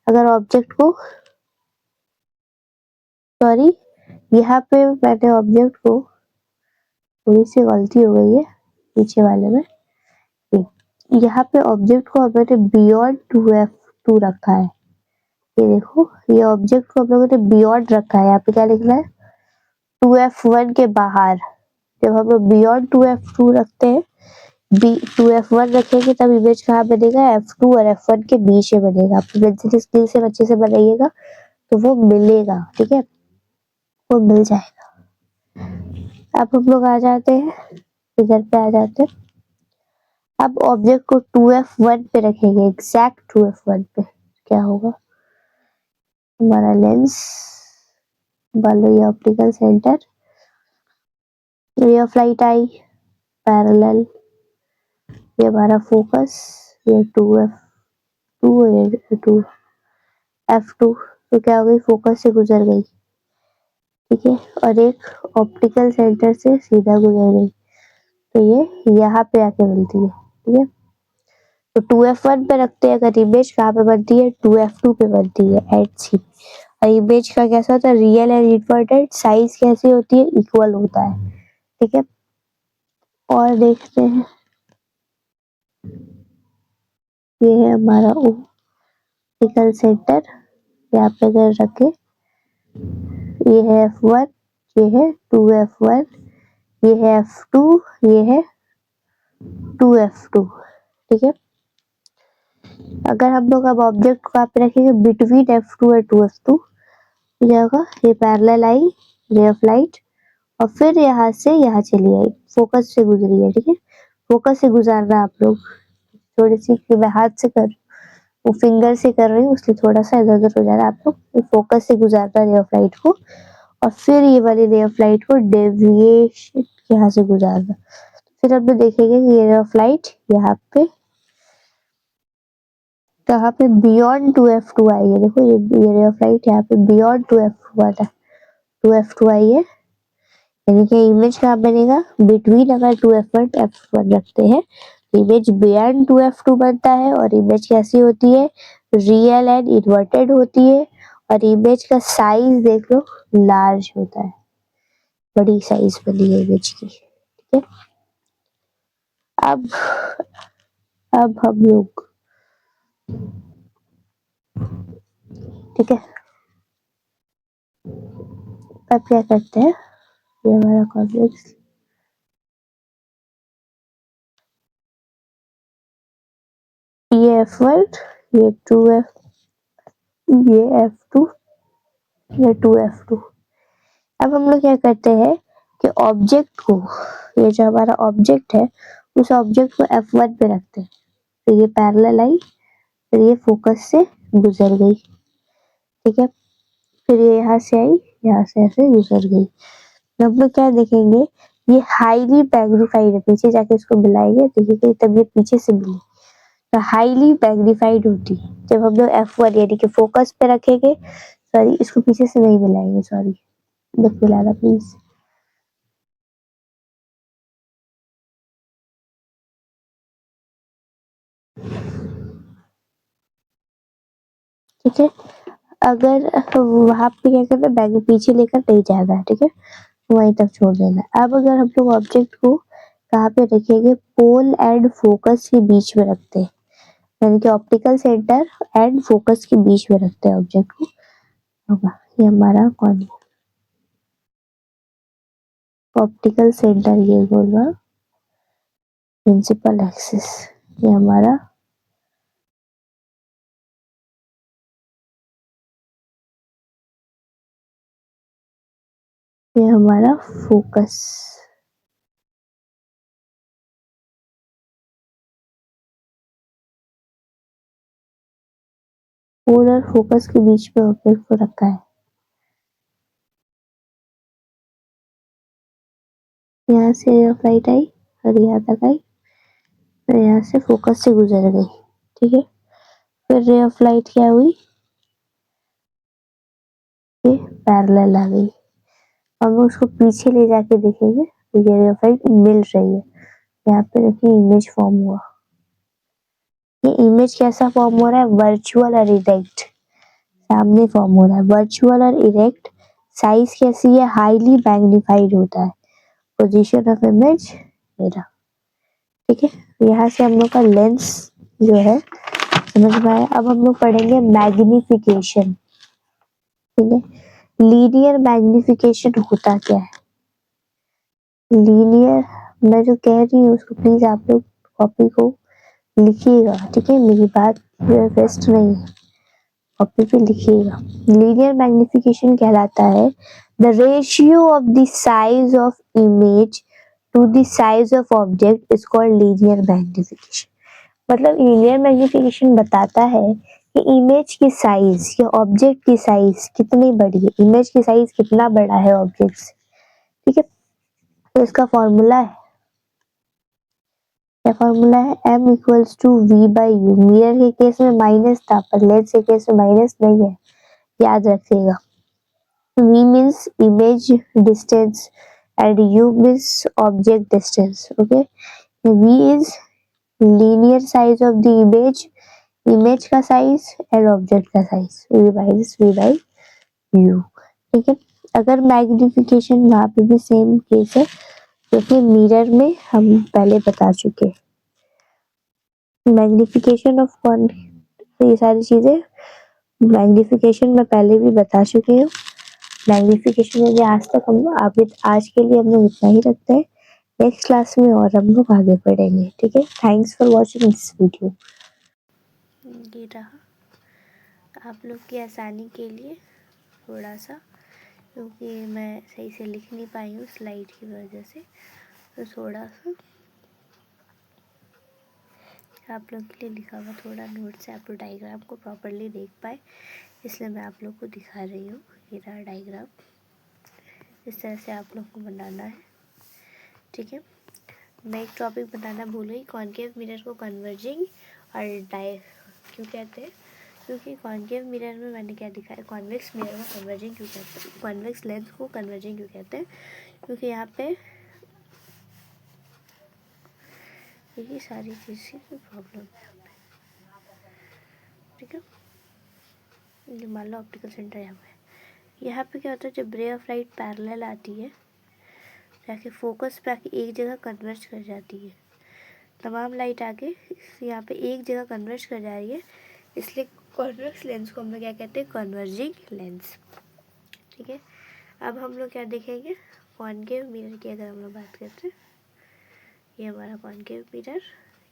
अगर ऑब्जेक्ट को, सॉरी यहाँ पे मैंने ऑब्जेक्ट को, थोड़ी सी गलती हो गई है पीछे वाले में, यहाँ पे ऑब्जेक्ट को मैंने बियॉन्ड 2F2 रखा है, ये देखो, ये ऑब्जेक्ट को हम लोगों ने बियॉन्ड रखा है, यहाँ पे क्या लिखना है, 2F1 के बाहर। जब हम लोग बियॉन्ड 2F2 रखते हैं, 2F1 रखेंगे, तब इमेज कहाँ बनेगा, F2 और F1 के बीच में बनेगा। आप पेंसिल स्केल से अच्छे से बनाइएगा तो वो मिलेगा, ठीक है, वो मिल जाएगा। अब हम लोग आ जाते हैं, इधर पे आ जाते हैं। अब ऑब्जेक्ट को 2F1 पे रखेंगे, एग्जैक्ट 2F1 पे, क्या होगा, हमारा लेंस, मान लो ये ऑप्टिकल सेंटर, रे ऑफ लाइट आई पैरेलल, ये हमारा फोकस, ये 2f2 ये 2f2, तो क्या हो गई, फोकस से गुजर गई, ठीक है, और एक ऑप्टिकल सेंटर से सीधा गुजर गई, तो ये यहाँ पे आके मिलती है, ठीक है। तो 2f1 पे रखते हैं, अगर इमेज कहाँ पे बनती है, 2f2 पे बनती है एट सी। और इमेज का कैसा होता है, रियल एंड इन्वर्टेड, साइज कैसी होती है, इक्वल होता है, ठीक है। और देखते हैं, ये है हमारा ऑप्टिकल सेंटर, यहाँ पे अगर रखे, ये है f1, ये है 2f1, ये है f2, ये है 2f2, ठीक है। अगर हम लोग अब ऑब्जेक्ट को यहाँ पे रखेंगे बिटवीन f2 और 2f2, क्या होगा, ये पैरेलल आई रे ऑफ लाइट, और फिर यहाँ से यहाँ चली आई, फोकस से गुजरी है, ठीक है। फोकस से गुजारना आप लोग, थोड़ी सी मैं हाथ से कर, वो फिंगर से कर रही हूँ, इसलिए थोड़ा सा इधर उधर हो जा रहा है, आप लोग फोकस से गुजारना रे ऑफ लाइट को, और फिर ये वाली रे ऑफ लाइट को डेविएशन यहाँ से गुजारना, फिर हम लोग देखेंगे कि ये रे ऑफ लाइट यहाँ पे कहाँ पे बियॉन्ड 2f2 आई है, देखो ये रे ऑफ लाइट यहाँ पे बियॉन्ड 2f2 आता है, 2f2 आई है, यानी कि इमेज कहाँ बनेगा, बिटवीन, अगर 2f1 f1 रखते हैं, इमेज बियॉन्ड 2f2 बनता है, और इमेज कैसी होती है, रियल एंड इन्वर्टेड होती है, और इमेज का साइज देख लो लार्ज होता है, बड़ी साइज बनी है इमेज की, ठीक है। अब हम लोग, ठीक है, अब क्या करते हैं, ये हमारा कॉम्प्लेक्स, ये f1, ये 2f, ये f2, ये 2f2। अब हम लोग क्या करते हैं कि ऑब्जेक्ट को, ये जो हमारा ऑब्जेक्ट है, उस ऑब्जेक्ट को f1 पे रखते हैं, तो ये पैरेलल आई, फिर ये फोकस से गुजर गई, ठीक है, फिर ये यहाँ से आई, यहाँ से ऐसे गुजर गई। तो हम लोग क्या देखेंगे, ये हाईली मैग्नीफाइड है, पीछे जाके इसको मिलाएंगे, देखिए तब ये पीछे से मिली, तो हाईली मैग्नीफाइड होती है जब हम लोग f1 यानी कि फोकस पे रखेंगे, सॉरी इसको पीछे से नहीं मिलाएंगे, सॉरी मत मिलाना प्लीज, ठीक है। अगर वहां पे क्या करना है, बैग पीछे लेकर नहीं जाना है, ठीक है, वहीं तक छोड़ देना है। अब अगर हम लोग ऑब्जेक्ट को कहाँ पे रखेंगे, पोल एंड फोकस के बीच में रखते हैं, यानी कि ऑप्टिकल सेंटर एंड फोकस के बीच में रखते हैं ऑब्जेक्ट को, होगा ये हमारा कौन, ऑप्टिकल सेंटर, ये होगा प्रिंसिपल एक्सिस, ये हमारा, ये हमारा फोकस, पोल और फोकस के बीच में ऑब्जेक्ट को रखा है, यहाँ से फ्लाइट आई और यहाँ तक आई, तो यहाँ से फोकस से गुजर गई, ठीक है। फिर रे ऑफ लाइट क्या हुई, ये पैरेलल आ गई, हम उसको पीछे ले जाके देखेंगे, तो ये रे ऑफ लाइट मिल रही है, यहाँ पे देखिए इमेज फॉर्म हुआ, ये इमेज कैसा फॉर्म हो रहा है, वर्चुअल और इरेक्ट, सामने फॉर्म हो रहा है, वर्चुअल और इरेक्ट, साइज कैसी है, हाईली मैग्नीफाइड होता है, पोजीशन ऑफ इमेज मेरा, ठीक है। यहाँ से हम लोग का लेंस जो है समझ में आया। अब हम लोग पढ़ेंगे मैग्निफिकेशन, ठीक है, लीनियर मैग्निफिकेशन होता क्या है, लीनियर, मैं जो कह रही हूँ उसको प्लीज आप लोग कॉपी को लिखिएगा, ठीक है, मेरी बात वेस्ट नहीं है, कॉपी पे लिखिएगा। लीनियर मैग्निफिकेशन कहलाता है the ratio of the size of image to the size of object is called linear magnification. मतलब लीनियर मैग्निफिकेशन बताता है कि इमेज की साइज या ऑब्जेक्ट की साइज कितनी बड़ी है, इमेज की साइज कितना बड़ा है ऑब्जेक्ट से, ठीक है। तो इसका फॉर्मूला है, क्या फॉर्मूला है, m equals to v by u. Mirror के केस में माइनस था पर लेंस के केस में माइनस नहीं है, याद रखिएगा। v means image distance and u means object distance. Okay, v is linear size of the image, image का साइज एंड ऑब्जेक्ट का size, v minus v by you. ठीक है, अगर मैग्निफिकेशन वहां पे भी सेम केस है, क्योंकि मिरर में हम पहले बता चुके मैग्निफिकेशन ऑफ कौन, ये सारी चीजें मैग्निफिकेशन में पहले भी बता चुकी हूँ। मैग्निफिकेशन में भी आज तक हम आज के लिए हम लोग इतना ही रखते हैं। नेक्स्ट क्लास में और हम लोग आगे बढ़ेंगे। ठीक है, thanks for watching this video. ये रहा आप लोग की आसानी के लिए थोड़ा सा, क्योंकि मैं सही से लिख नहीं पाई हूँ स्लाइड की वजह से, तो थोड़ा सा आप लोग के लिए लिखा हुआ थोड़ा नोट से आप लोग डायग्राम को प्रॉपरली देख पाए, इसलिए मैं आप लोग को दिखा रही हूँ। ये रहा डायग्राम, इस तरह से आप लोग को बनाना है। ठीक है, मैं एक टॉपिक बताना भूल गई, कॉनकेव मिरर को कन्वर्जिंग और क्यों कहते हैं, क्योंकि कॉनकेव मिरर में मैंने क्या दिखाया, कॉन्वेक्स मिरर को कन्वर्जिंग क्यों कहते हैं, कॉन्वेक्स लेंस को कन्वर्जिंग क्यों कहते हैं, क्योंकि यहाँ पे यही सारी चीज़ की प्रॉब्लम है। ठीक है, ये मान लो ऑप्टिकल सेंटर यहाँ पे क्या होता है, जब रे ऑफ लाइट पैरेलल आती है जाके फोकस पे आके एक जगह कन्वर्ज कर जाती है, तमाम लाइट आके यहाँ पे एक जगह कन्वर्ज कर जा रही है, इसलिए कॉन्वेक्स लेंस को हम लोग क्या कहते हैं, कन्वर्जिंग लेंस। ठीक है, अब हम लोग क्या देखेंगे, कॉनकेव मिरर की अगर हम लोग बात करते हैं, ये हमारा कॉनकेव मिरर,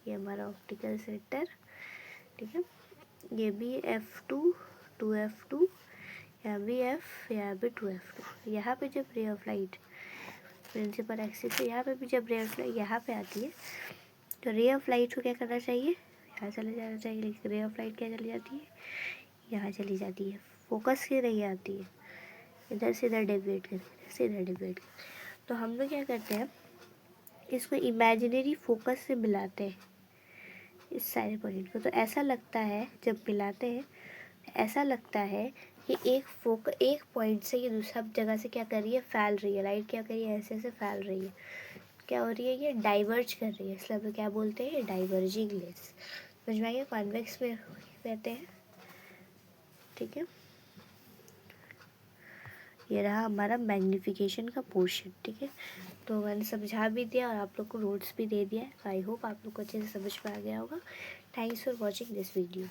ये हमारा ऑप्टिकल सेंटर। ठीक है, ये भी F2 2F2, यहाँ भी F, यहाँ भी 2F2। यहाँ पे जब रे ऑफ लाइट प्रिंसिपल एक्सिस से यहाँ पे भी जब रे ऑफ लाइट यहाँ पे आती है, तो रे ऑफ लाइट को क्या करना चाहिए, यहाँ चले जाना चाहिए, लेकिन रे ऑफ लाइट क्या चली जाती है, यहाँ चली जाती है, फोकस से नहीं आती है, इधर से इधर डेविएट कर, से इधर डेविएट कर। तो हम लोग क्या करते हैं, इसको इमेजिनरी फोकस से मिलाते हैं इस सारे पॉइंट को, तो ऐसा लगता है जब मिलाते हैं ऐसा लगता है कि एक पॉइंट से ये दूसरा जगह से क्या कर रही है, फैल रही है, लाइट क्या कर रही है, ऐसे ऐसे फैल रही है, क्या हो रही है, ये डाइवर्ज कर रही है, इसलिए हम क्या बोलते हैं, डाइवर्जिंग लेंस। समझ में आइए, कॉन्वेक्स में कहते हैं। ठीक है, ये रहा हमारा मैग्नीफिकेशन का पोर्शन। ठीक है, तो मैंने समझा भी दिया और आप लोग को नोट्स भी दे दिया है, आई होप आप लोग को अच्छे से समझ में आ गया होगा। Thanks for watching this video.